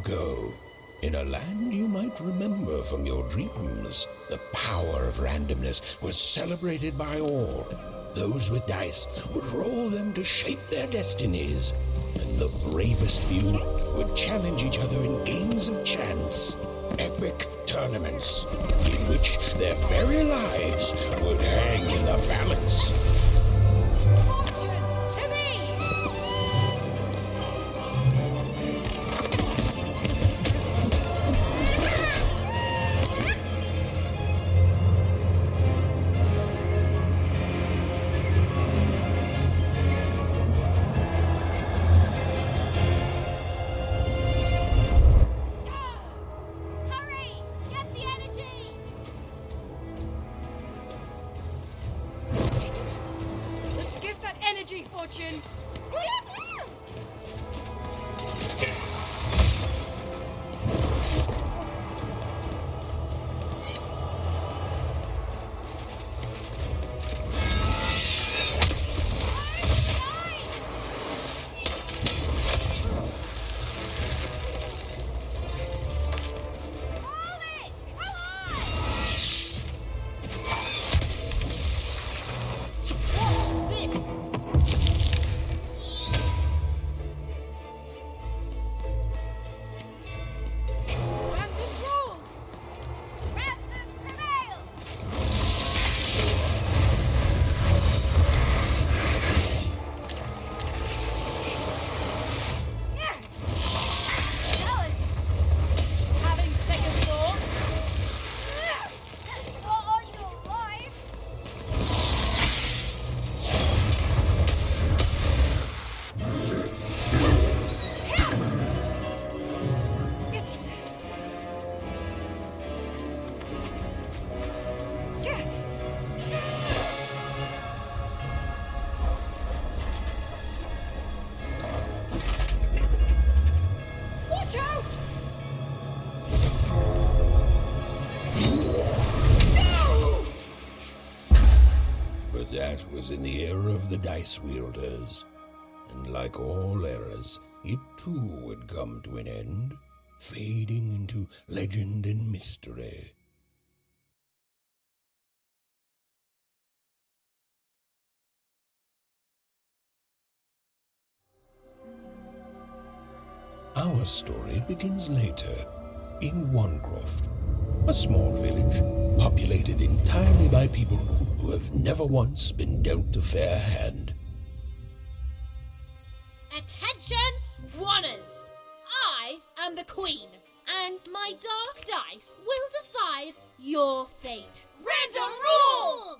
ago, in a land you might remember from your dreams, the power of randomness was celebrated by all. Those with dice would roll them to shape their destinies, and the bravest few would challenge each other in games of chance, epic tournaments, in which their very lives would hang in the balance. Fortune to me! Fortune! That was in the era of the dice wielders, and like all eras, it too would come to an end, fading into legend and mystery. Our story begins later, in Wanecroft, a small village populated entirely by people who have never once been dealt a fair hand. Attention, Wanners! I am the Queen, and my dark dice will decide your fate. Random rules!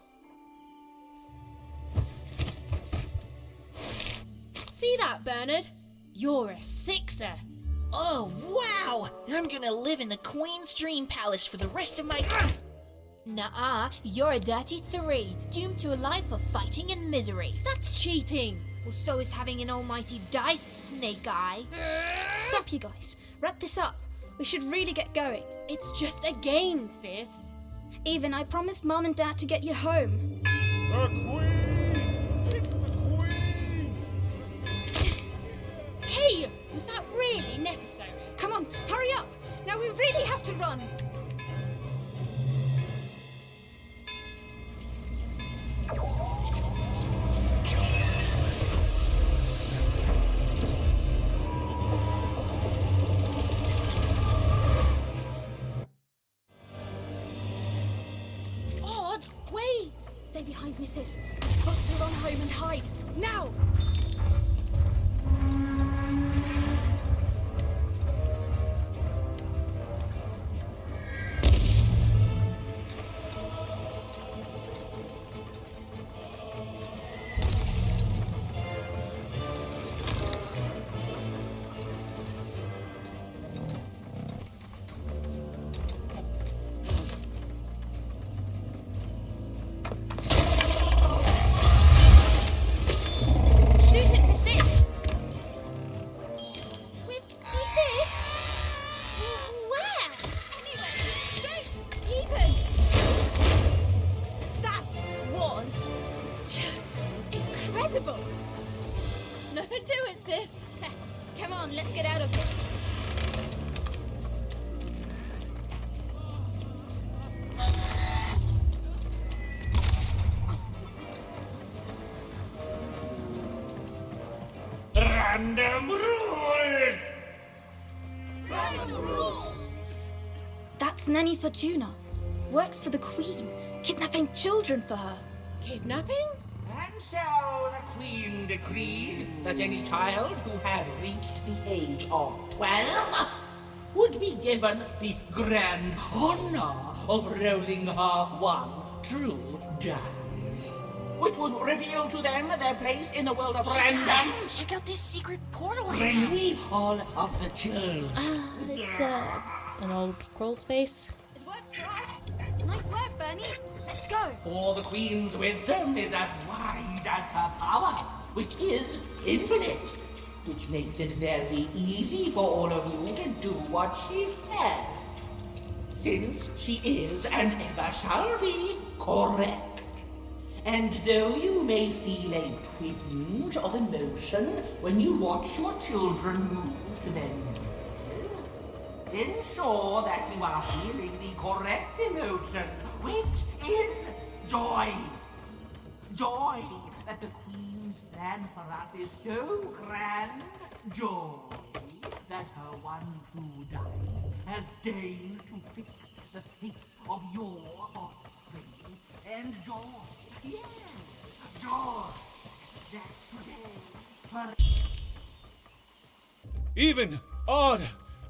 See that, Bernard? You're a 6er. Oh, wow! I'm gonna live in the Queen's Dream Palace for the rest of my... Nuh-uh, you're a dirty 3, doomed to a life of fighting and misery. That's cheating. Well, so is having an almighty dice, Snake Eye. Stop, you guys. Wrap this up. We should really get going. It's just a game, sis. Even I promised Mom and Dad to get you home. The Queen! It's the Queen! Hey, was that really necessary? Come on, hurry up. Now we really have to run. Odd, wait! Stay behind me, sis. We've got to run home and hide. Now! Nothing to it, sis. Come on, let's get out of this. Random rules! That's Nanny Fortuna. Works for the Queen, kidnapping children for her. Kidnapping? And so the Queen decreed that any child who had reached the age of 12 would be given the grand honor of rolling her one true dice, which would reveal to them their place in the world of random. Check out this secret portal I Bring have. me all of the children. It's an old crawl space. It works for us. Nice work, Bernie. Let's go. For the Queen's wisdom is as wide as her power, which is infinite, which makes it very easy for all of you to do what she says, since she is and ever shall be correct. And though you may feel a twinge of emotion when you watch your children move to their new years, ensure that you are feeling the correct emotion, which is joy. Joy that the Queen's plan for us is so grand. Joy that her one true dice has deigned to fix the fate of your offspring. And joy, yes, joy that today... Even! Odd!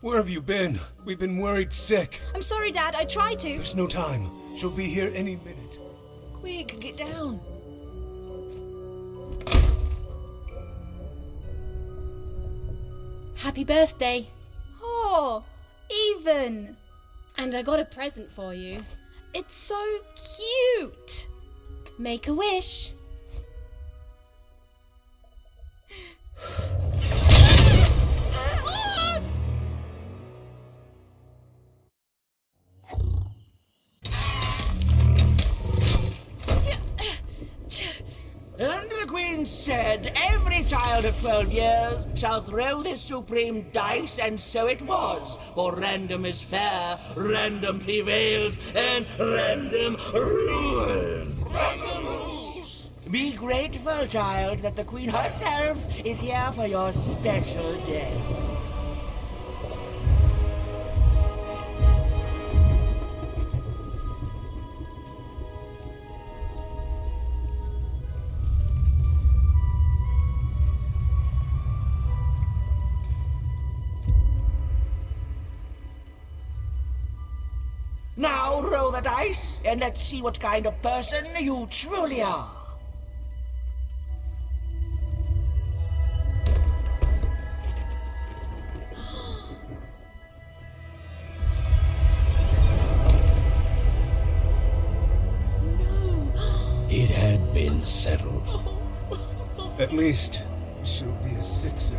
Where have you been? We've been worried sick. I'm sorry, Dad. I tried to. There's no time. She'll be here any minute. Quick, get down. Happy birthday. Oh, Even. And I got a present for you. It's so cute. Make a wish. And the Queen said, every child of 12 years shall throw this supreme dice, and so it was. For random is fair, random prevails, and random rules. Random rules. Be grateful, child, that the Queen herself is here for your special day. Now roll the dice, and let's see what kind of person you truly are. It had been settled. At least, she'll be a sixer.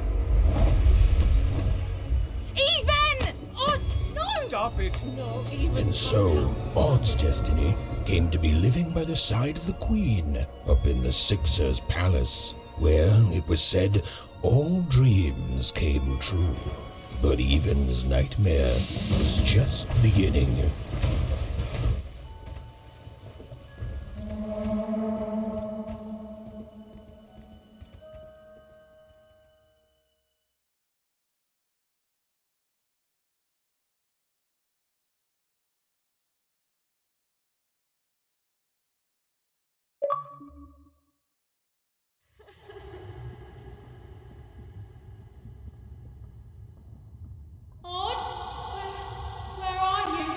Even! Oh, no! Stop it! And so, Odd's destiny came to be living by the side of the Queen up in the Sixer's palace, where, it was said, all dreams came true. But Even's nightmare was just beginning. Odd? Where are you?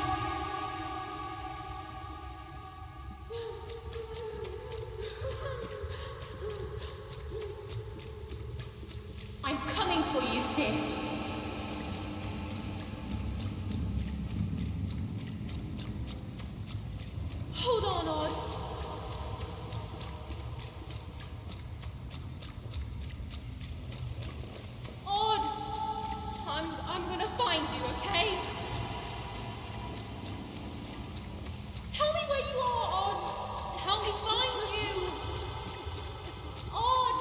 I'm coming for you, sis. Hold on, Odd. Odd! I'm gonna find you, okay? Tell me where you are, Odd! Help me find you! Odd!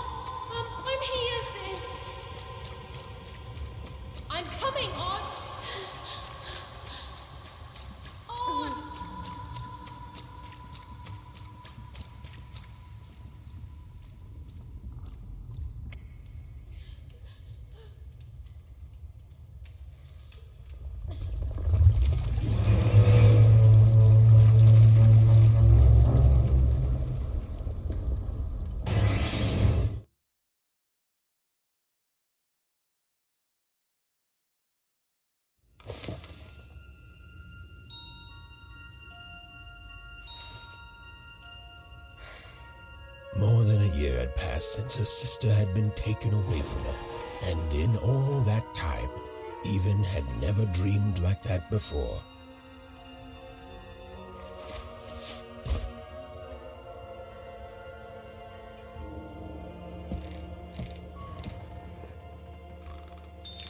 I'm here, sis! I'm coming, Odd! Odd! year had passed since her sister had been taken away from her, and in all that time, Even had never dreamed like that before.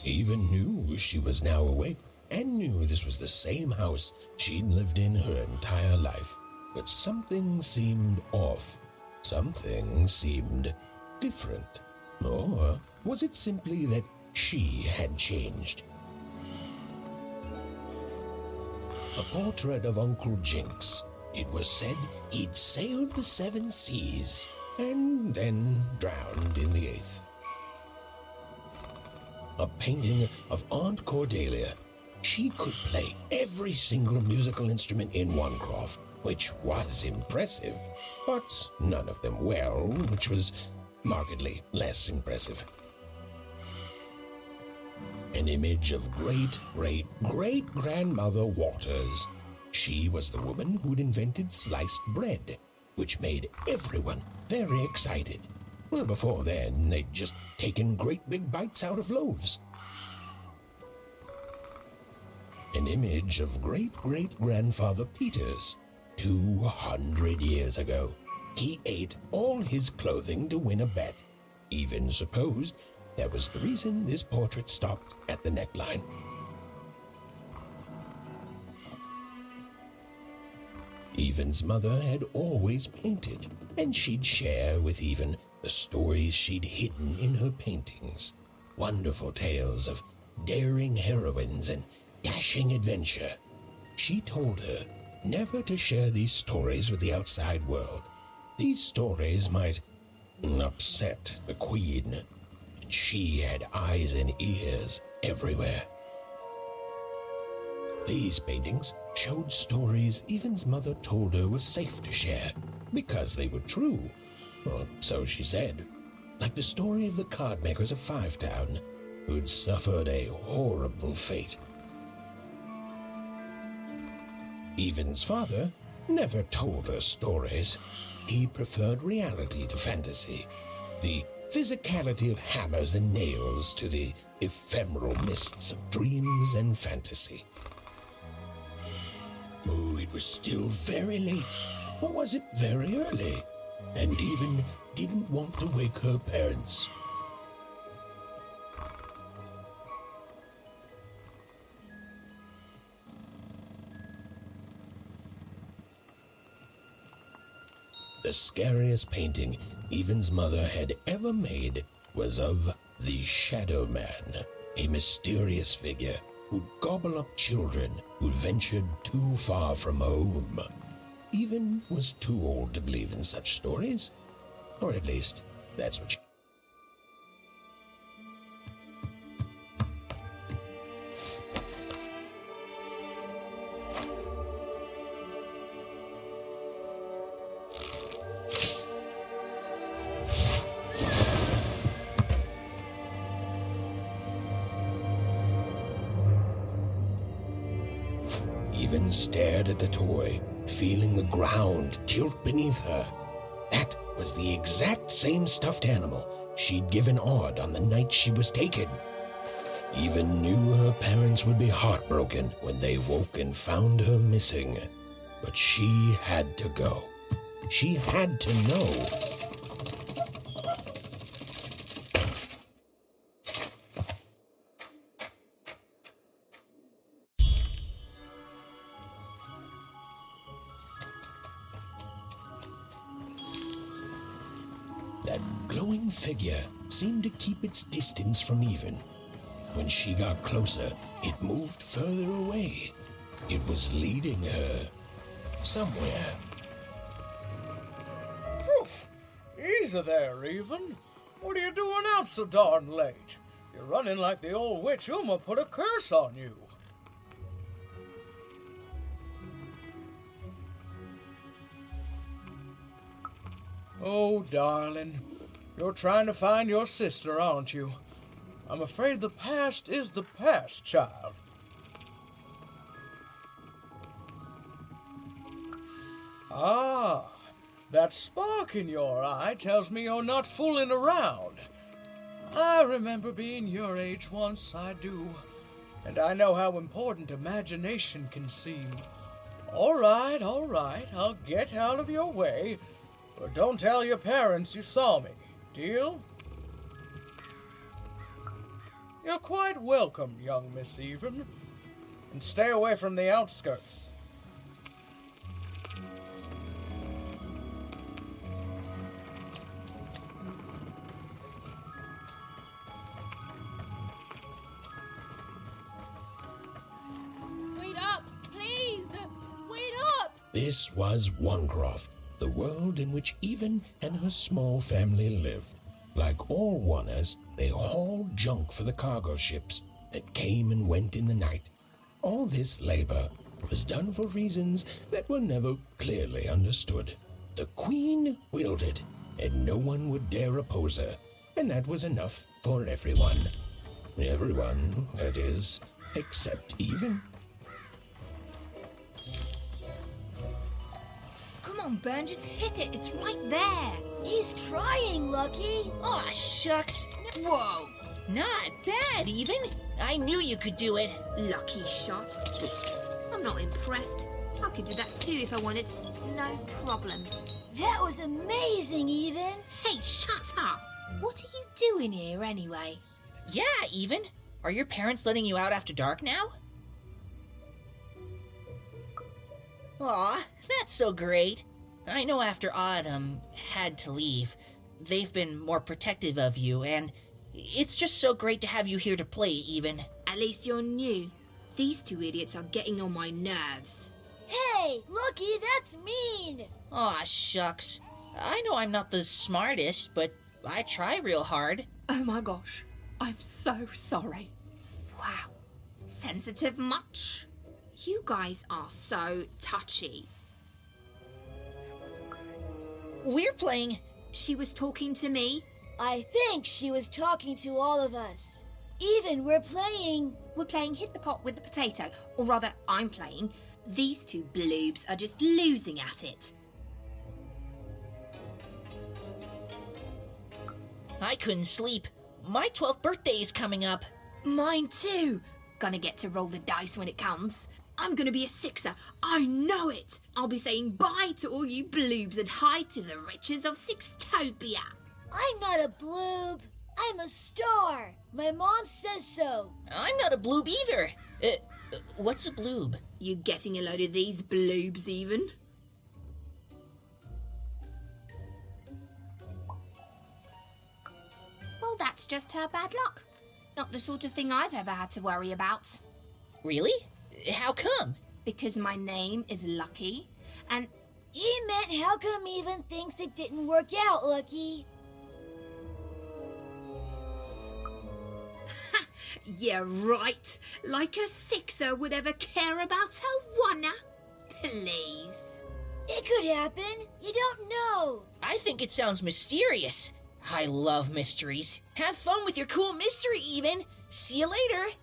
Even knew she was now awake, and knew this was the same house she'd lived in her entire life. But something seemed off. Something seemed different. Or was it simply that she had changed? A portrait of Uncle Jinx. It was said he'd sailed the 7 seas and then drowned in the 8th. A painting of Aunt Cordelia. She could play every single musical instrument in Onecroft, which was impressive, but none of them well, which was markedly less impressive. An image of great-great-great-grandmother Waters. She was the woman who'd invented sliced bread, which made everyone very excited. Well, before then, they'd just taken great big bites out of loaves. An image of great-great-grandfather Peters. 200 years ago, he ate all his clothing to win a bet. Even supposed that was the reason this portrait stopped at the neckline. Even's mother had always painted, and she'd share with Even the stories she'd hidden in her paintings. Wonderful tales of daring heroines and dashing adventure. She told her never to share these stories with the outside world. These stories might upset the Queen, and she had eyes and ears everywhere. These paintings showed stories Even's mother told her was safe to share, because they were true. Or so she said. Like the story of the card makers of Five Town, who'd suffered a horrible fate. Even's father never told her stories. He preferred reality to fantasy, the physicality of hammers and nails to the ephemeral mists of dreams and fantasy. Oh, it was still very late, or was it very early? And Even didn't want to wake her parents. The scariest painting Even's mother had ever made was of the Shadow Man, a mysterious figure who'd gobble up children who'd ventured too far from home. Even was too old to believe in such stories, or at least that's what she... Even stared at the toy, feeling the ground tilt beneath her. That was the exact same stuffed animal she'd given Odd on the night she was taken. Even knew her parents would be heartbroken when they woke and found her missing. But she had to go. She had to know. That glowing figure seemed to keep its distance from Even. When she got closer, it moved further away. It was leading her somewhere. Oof! Easy there, Even. What are you doing out so darn late? You're running like the old witch Uma put a curse on you. Oh, darling, you're trying to find your sister, aren't you? I'm afraid the past is the past, child. Ah, That spark in your eye tells me you're not fooling around. I remember being your age once, I do. And I know how important imagination can seem. All right, I'll get out of your way. But don't tell your parents you saw me. Deal? You're quite welcome, young Miss Even. And stay away from the outskirts. Wait up, please! Wait up! This was Onecroft, the world in which Even and her small family lived. Like all Oners, they hauled junk for the cargo ships that came and went in the night. All this labor was done for reasons that were never clearly understood. The Queen willed it, and no one would dare oppose her, and that was enough for everyone. Everyone, that is, except Even. Come on, Ben, just hit it. It's right there. He's trying, Lucky. Aw, shucks. Whoa. Not bad, Even. I knew you could do it. Lucky shot. I'm not impressed. I could do that too if I wanted. No problem. That was amazing, Even. Hey, shut up. What are you doing here anyway? Yeah, Even. Are your parents letting you out after dark now? Aw, that's so great. I know after Autumn had to leave, they've been more protective of you, and it's just so great to have you here to play, Even. At least you're new. These two idiots are getting on my nerves. Hey, Lucky, that's mean. Aw, shucks. I know I'm not the smartest, but I try real hard. Oh my gosh. I'm so sorry. Wow. Sensitive much? You guys are so touchy. We're playing... She was talking to me. I think she was talking to all of us. Even we're playing... We're playing Hit the Pot with the Potato. Or rather, I'm playing. These two bloobs are just losing at it. I couldn't sleep. My 12th birthday is coming up. Mine too. Gonna get to roll the dice when it comes. I'm gonna be a sixer. I know it. I'll be saying bye to all you bloobs and hi to the riches of Sixtopia. I'm not a bloob. I'm a star. My mom says so. I'm not a bloob either. What's a bloob? You getting a load of these bloobs even? Well, that's just her bad luck. Not the sort of thing I've ever had to worry about. Really? How come? Because my name is Lucky, and... He meant how come Even thinks it didn't work out, Lucky? Yeah, right. Like a sixer would ever care about her oneer. Please. It could happen. You don't know. I think it sounds mysterious. I love mysteries. Have fun with your cool mystery, Even. See you later.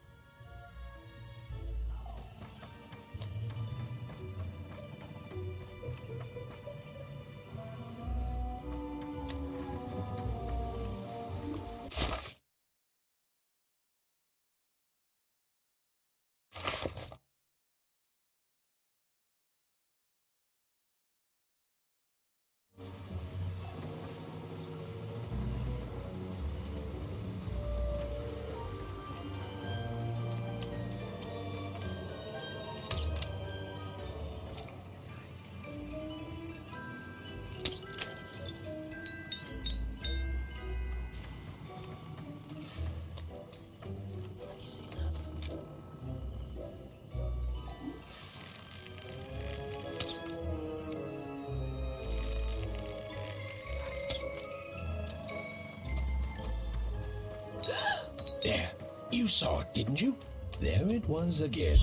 There, you saw it, didn't you? There it was again.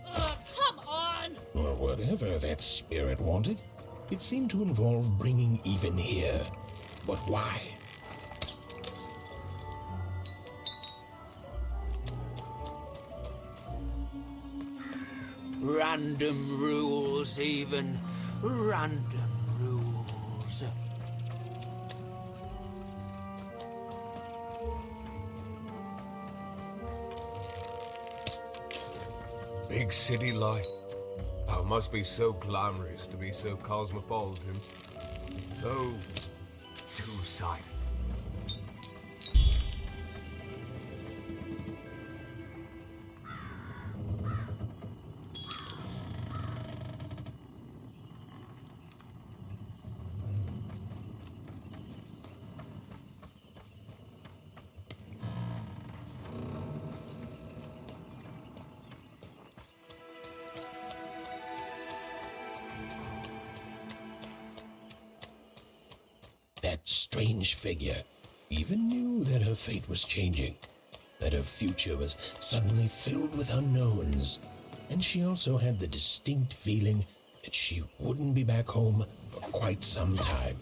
Come on! Or whatever that spirit wanted. It seemed to involve bringing Even here. But why? Random rules, even. Random rules. Big city life. Oh, must be so glamorous to be so cosmopolitan. So two-sided. That strange figure even knew that her fate was changing, that her future was suddenly filled with unknowns, and she also had the distinct feeling that she wouldn't be back home for quite some time.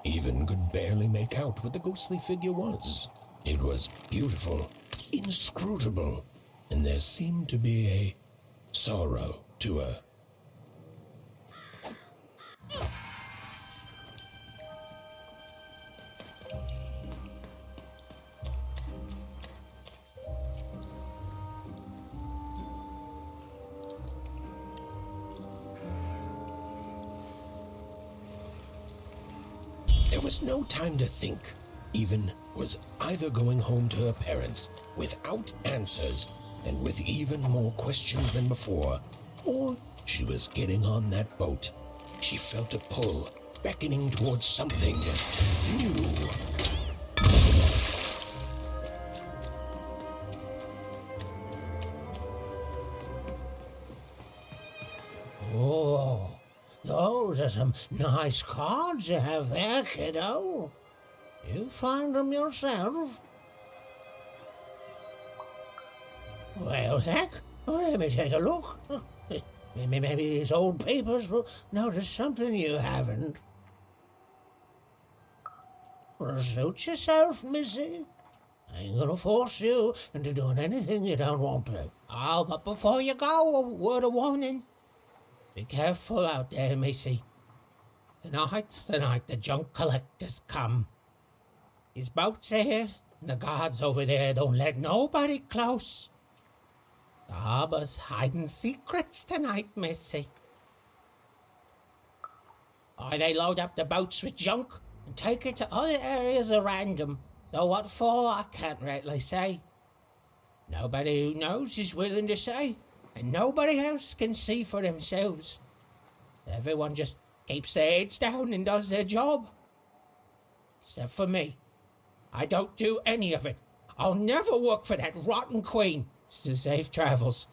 Even could barely make out what the ghostly figure was. It was beautiful, inscrutable, and there seemed to be a sorrow to her. There was no time to think. Even was either going home to her parents without answers and with even more questions than before, or she was getting on that boat. She felt a pull, beckoning towards something new. Oh, those are some nice cards you have there, kiddo. You find them yourself? Well, heck, let me take a look. Maybe these old papers will notice something you haven't. Well, suit yourself, missy. I ain't gonna force you into doing anything you don't want to. Oh, but before you go, a word of warning. Be careful out there, missy. Tonight's the night the junk collectors come. His boat's here, and the guards over there don't let nobody close. The harbor's hiding secrets tonight, missy. Or they load up the boats with junk and take it to other areas at random, though what for I can't rightly say. Nobody who knows is willing to say, and nobody else can see for themselves. Everyone just keeps their heads down and does their job. Except for me. I don't do any of it. I'll never work for that rotten queen. Safe travels.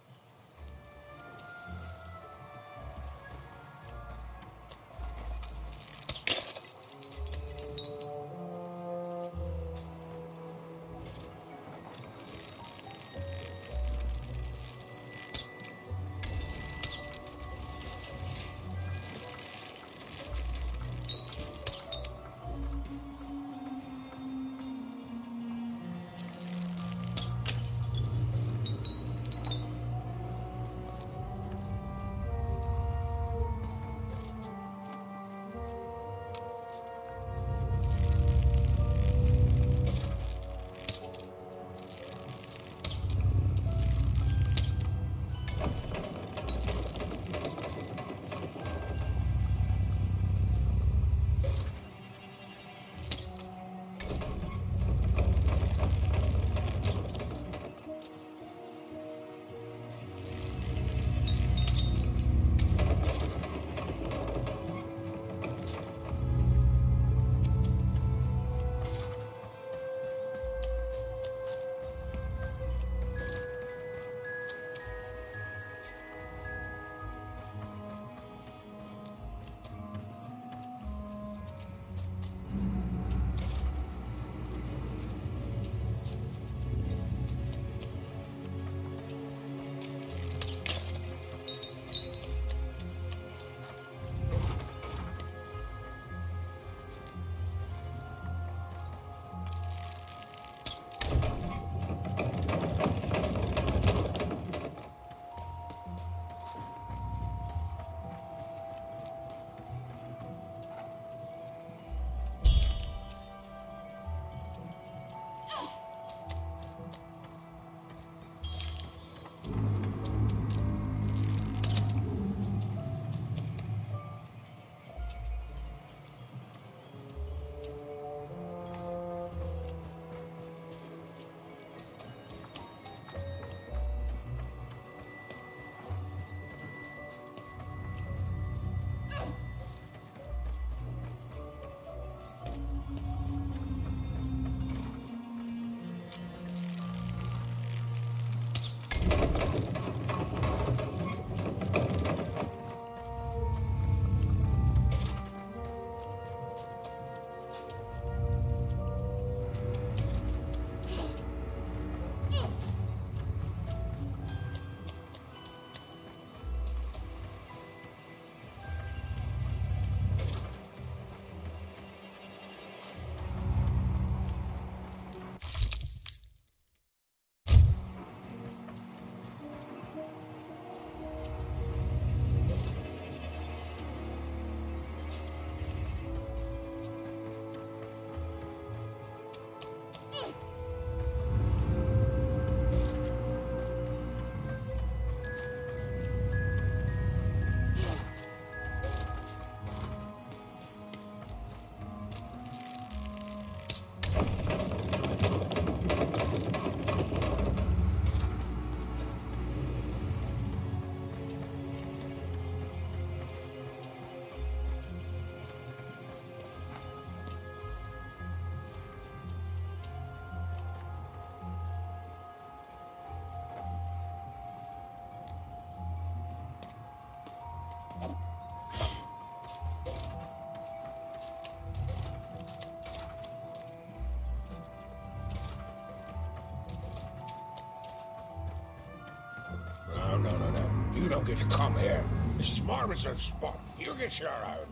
No. You don't get to come here. This is my reserved spot. You get your own.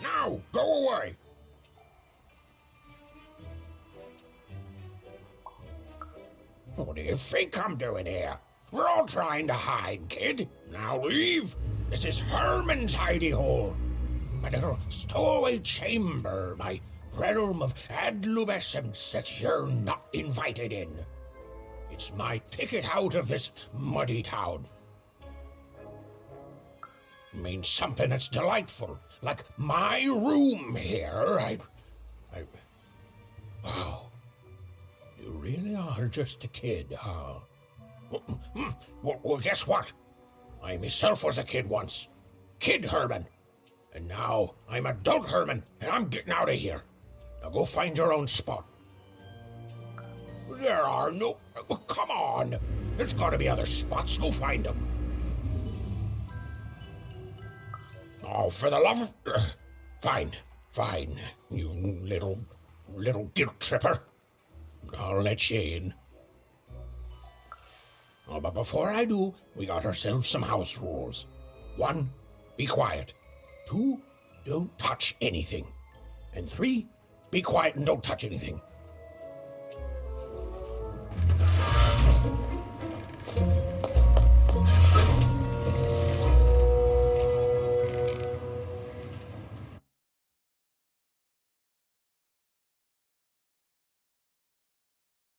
Now, go away. What do you think I'm doing here? We're all trying to hide, kid. Now leave. This is Herman's hidey hole. My little stowaway chamber, my realm of adlubescence that you're not invited in. It's my ticket out of this muddy town. It means something that's delightful, like my room here. You're just a kid, huh? Well, guess what? I myself was a kid once. Kid Herman. And now I'm adult Herman, and I'm getting out of here. Now go find your own spot. There are no... Oh, come on. There's got to be other spots. Go find them. Oh, for the love of... Fine. You little guilt tripper. I'll let you in. Oh, but before I do, we got ourselves some house rules. 1, be quiet. 2, don't touch anything. And 3, be quiet and don't touch anything.